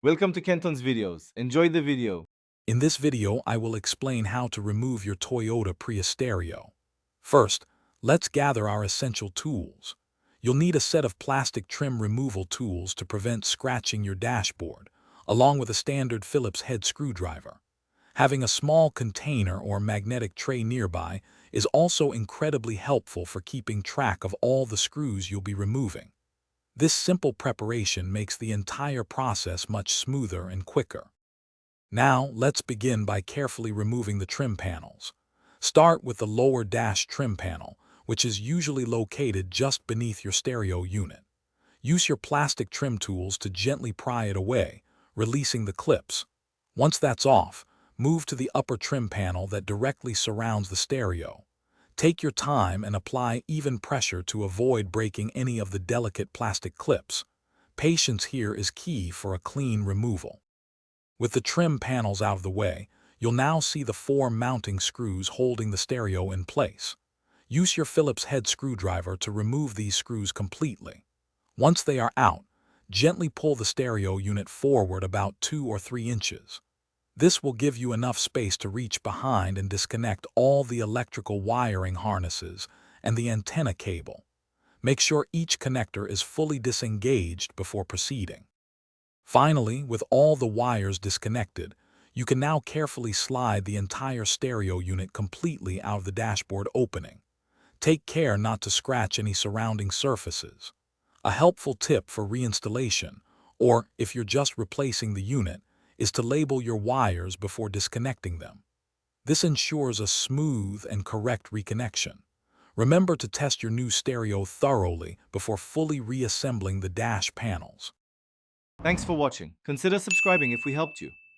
Welcome to Kenton's videos. Enjoy the video. In this video, I will explain how to remove your Toyota Prius stereo. First, let's gather our essential tools. You'll need a set of plastic trim removal tools to prevent scratching your dashboard, along with a standard Phillips head screwdriver. Having a small container or magnetic tray nearby is also incredibly helpful for keeping track of all the screws you'll be removing. This simple preparation makes the entire process much smoother and quicker. Now, let's begin by carefully removing the trim panels. Start with the lower dash trim panel, which is usually located just beneath your stereo unit. Use your plastic trim tools to gently pry it away, releasing the clips. Once that's off, move to the upper trim panel that directly surrounds the stereo. Take your time and apply even pressure to avoid breaking any of the delicate plastic clips. Patience here is key for a clean removal. With the trim panels out of the way, you'll now see the four mounting screws holding the stereo in place. Use your Phillips head screwdriver to remove these screws completely. Once they are out, gently pull the stereo unit forward about 2 or 3 inches. This will give you enough space to reach behind and disconnect all the electrical wiring harnesses and the antenna cable. Make sure each connector is fully disengaged before proceeding. Finally, with all the wires disconnected, you can now carefully slide the entire stereo unit completely out of the dashboard opening. Take care not to scratch any surrounding surfaces. A helpful tip for reinstallation, or if you're just replacing the unit, is to label your wires before disconnecting them. This ensures a smooth and correct reconnection. Remember to test your new stereo thoroughly before fully reassembling the dash panels. Thanks for watching. Consider subscribing if we helped you.